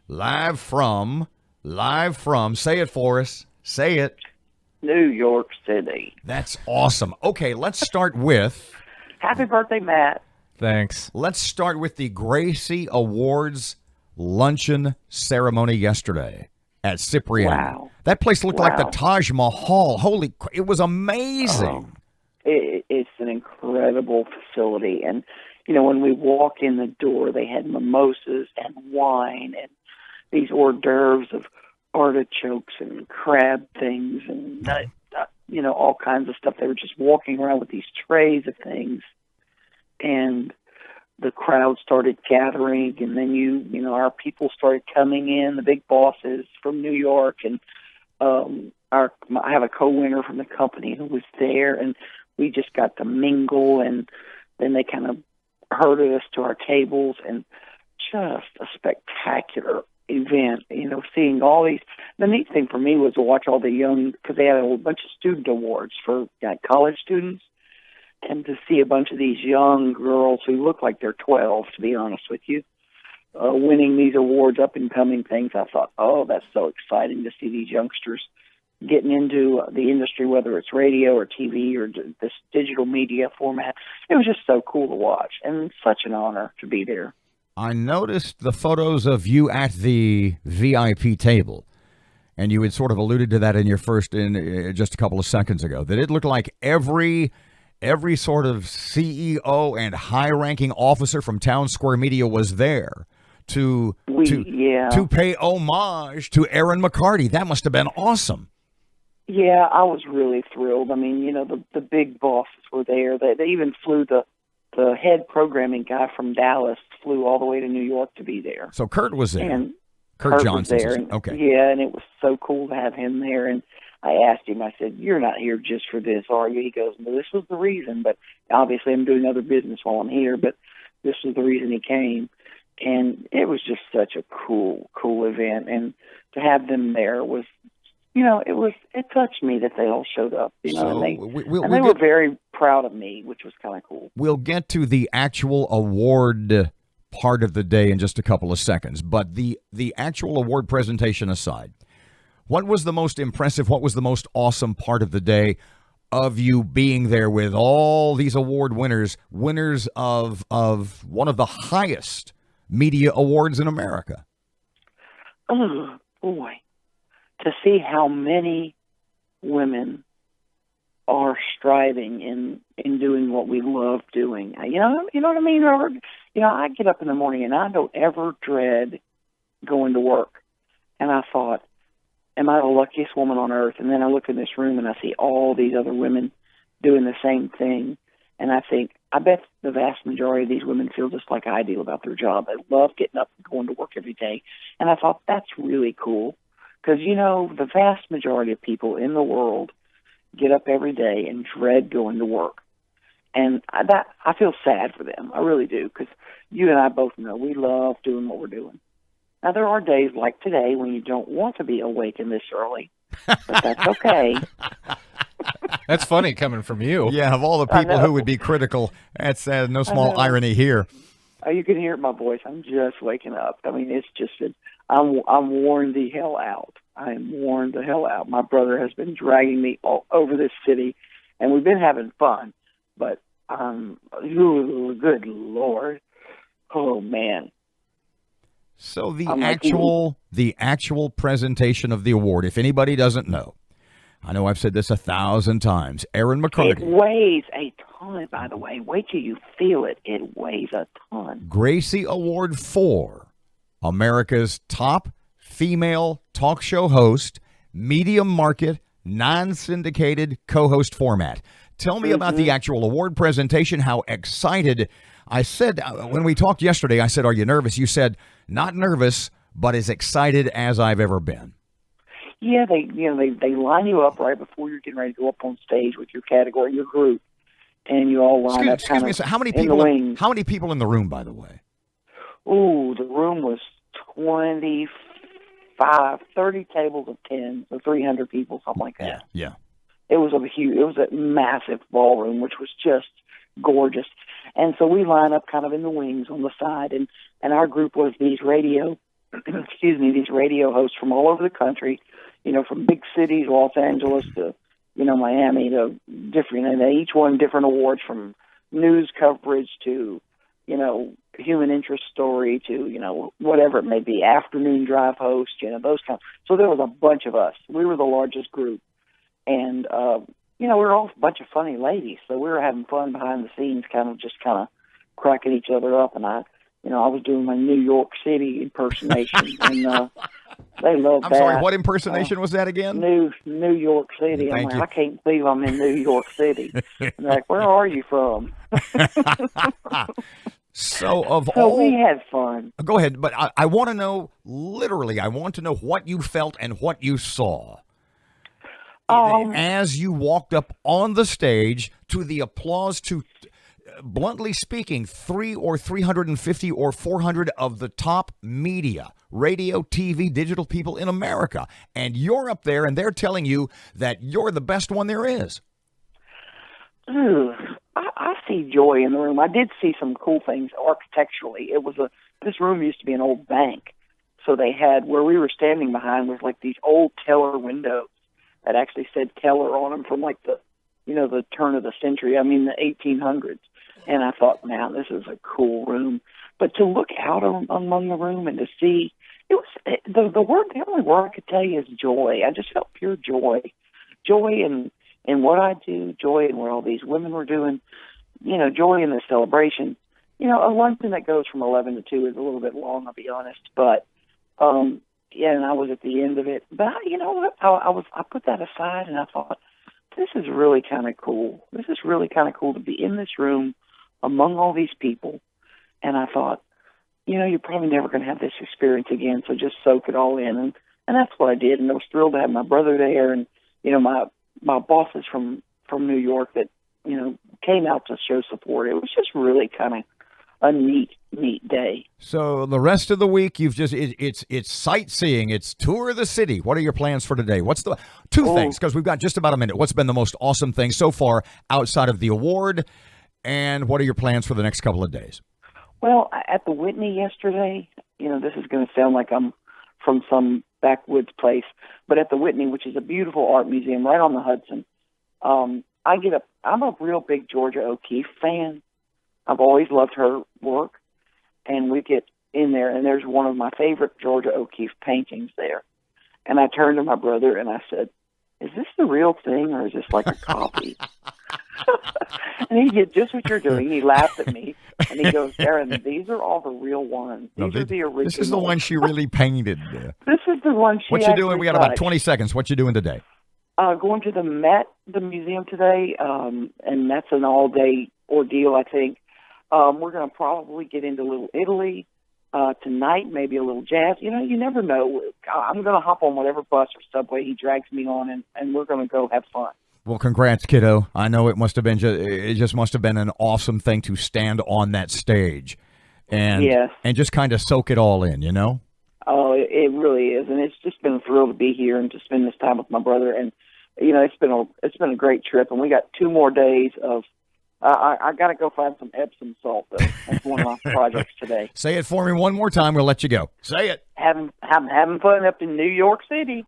live from, say it for us, say it. New York City. That's awesome. Okay, let's start with, Happy birthday, Matt. Thanks. let's start with the Gracie Awards luncheon ceremony yesterday at Cyprian. Wow. That place looked like the Wow. Taj Mahal. It was amazing. It's an incredible facility. And, when we walk in the door, they had mimosas and wine and these hors d'oeuvres of artichokes and crab things and, all kinds of stuff. They were just walking around with these trays of things. And the crowd started gathering, and then our people started coming in, the big bosses from New York, and I have a co-winner from the company who was there, and we just got to mingle, and then they kind of herded us to our tables, and just a spectacular event, seeing all these. The neat thing for me was to watch all the young, because they had a whole bunch of student awards for college students, and to see a bunch of these young girls who look like they're 12, to be honest with you, winning these awards, up-and-coming things. I thought, oh, that's so exciting to see these youngsters getting into the industry, whether it's radio or TV or this digital media format. It was just so cool to watch, and such an honor to be there. I noticed the photos of you at the VIP table, and you had sort of alluded to that in your just a couple of seconds ago, that it looked like every sort of CEO and high-ranking officer from Town Square Media was there to pay homage to Erin McCarty. That must have been awesome. Yeah, I was really thrilled. I mean, the big bosses were there. They even flew the head programming guy from Dallas, flew all the way to New York to be there. So Kurt was there. And Kurt Johnson was there. And, okay. Yeah, and it was so cool to have him there. And I asked him, I said, "You're not here just for this, are you?" He goes, "No, this was the reason, but obviously I'm doing other business while I'm here, but this was the reason he came." And it was just such a cool event. And to have them there was, it touched me that they all showed up, and they were very proud of me, which was kind of cool. We'll get to the actual award part of the day in just a couple of seconds, but the actual award presentation aside, what was the most impressive, what was the most awesome part of the day of you being there with all these award winners of one of the highest media awards in America? Oh, boy. To see how many women are striving in doing what we love doing. You know what I mean, Robert? I get up in the morning and I don't ever dread going to work. And I thought, am I the luckiest woman on earth? And then I look in this room and I see all these other women doing the same thing. And I think, I bet the vast majority of these women feel just like I do about their job. They love getting up and going to work every day. And I thought, that's really cool. Because, the vast majority of people in the world get up every day and dread going to work. And I feel sad for them. I really do, because you and I both know we love doing what we're doing. Now, there are days like today when you don't want to be awakened this early, but that's okay. That's funny coming from you. Yeah, of all the people who would be critical, that's no small irony here. Oh, you can hear it in my voice. I'm just waking up. I mean, it's just I'm worn the hell out. I am worn the hell out. My brother has been dragging me all over this city, and we've been having fun. But, good Lord. Oh, man. So the actual presentation of the award, if anybody doesn't know, I know I've said this 1,000 times, Erin McCarty. It weighs a ton, by the way. Wait till you feel it. It weighs a ton. Gracie Award for America's top female talk show host, medium market, non-syndicated co-host format. Tell me about the actual award presentation, how excited. I said, when we talked yesterday, I said, "Are you nervous?" You said, "Not nervous, but as excited as I've ever been." Yeah, they line you up right before you're getting ready to go up on stage with your category, your group, and you all line up. Excuse me, so how many people in the room, by the way? Oh, the room was 30 tables of 10, so 300 people, something like that. Yeah. It was a massive ballroom, which was just gorgeous. And so we line up kind of in the wings on the side, and our group was these radio excuse me, these radio hosts from all over the country, from big cities, Los Angeles to, Miami to different, and they each won different awards from news coverage to, human interest story to, whatever it may be, afternoon drive host, those kinds. So there was a bunch of us. We were the largest group. And, we were all a bunch of funny ladies. So we were having fun behind the scenes, kind of cracking each other up. And I was doing my New York City impersonation. And they loved that. I'm sorry, what impersonation was that again? New York City. Thank you. I can't believe I'm in New York City. And they're like, where are you from? So we had fun. Go ahead, but I want to know, literally, I want to know what you felt and what you saw. As you walked up on the stage to the applause to, bluntly speaking, 350 or 400 of the top media, radio, TV, digital people in America. And you're up there and they're telling you that you're the best one there is. I see joy in the room. I did see some cool things architecturally. This room used to be an old bank. So they had, where we were standing behind was like these old Teller windows that actually said Teller on them from like the turn of the century. I mean, the 1800s. And I thought, man, this is a cool room. But to look out among the room and to see, it was the only word I could tell you is joy. I just felt pure joy. Joy in what I do, joy in what all these women were doing, joy in the celebration. A luncheon that goes from 11 to 2 is a little bit long, I'll be honest. But, and I was at the end of it. But you know what? I put that aside and I thought, this is really kind of cool. This is really kind of cool to be in this room among all these people. And I thought, you're probably never going to have this experience again, so just soak it all in. And that's what I did. And I was thrilled to have my brother there and, my bosses from New York that, came out to show support. It was just really kind of a neat day. So the rest of the week, it's sightseeing, it's tour of the city. What are your plans for today? What's the two things? Because we've got just about a minute. What's been the most awesome thing so far outside of the award? And what are your plans for the next couple of days? Well, at the Whitney yesterday, this is going to sound like I'm from some backwoods place, but at the Whitney, which is a beautiful art museum right on the Hudson, I'm a real big Georgia O'Keeffe fan. I've always loved her work, and we get in there, and there's one of my favorite Georgia O'Keeffe paintings there. And I turned to my brother, and I said, is this the real thing, or is this like a copy? And he did just what you're doing. He laughed at me, and he goes, Erin, these are all the real ones. These are the original. This is the one she really painted. This is the one she What you doing? We got about 20 seconds. What you doing today? Going to the Met, the museum today, and that's an all-day ordeal, I think. We're going to probably get into Little Italy tonight, maybe a little jazz. You never know. I'm going to hop on whatever bus or subway he drags me on, and we're going to go have fun. Well, congrats, kiddo. I know it must have been it just must have been an awesome thing to stand on that stage and just kind of soak it all in, Oh, it really is, and it's just been a thrill to be here and to spend this time with my brother. And it's been a great trip, and we got 2 more days of. I got to go find some Epsom salt, though. That's one of my projects today. Say it for me one more time. We'll let you go. Say it. Having fun up in New York City.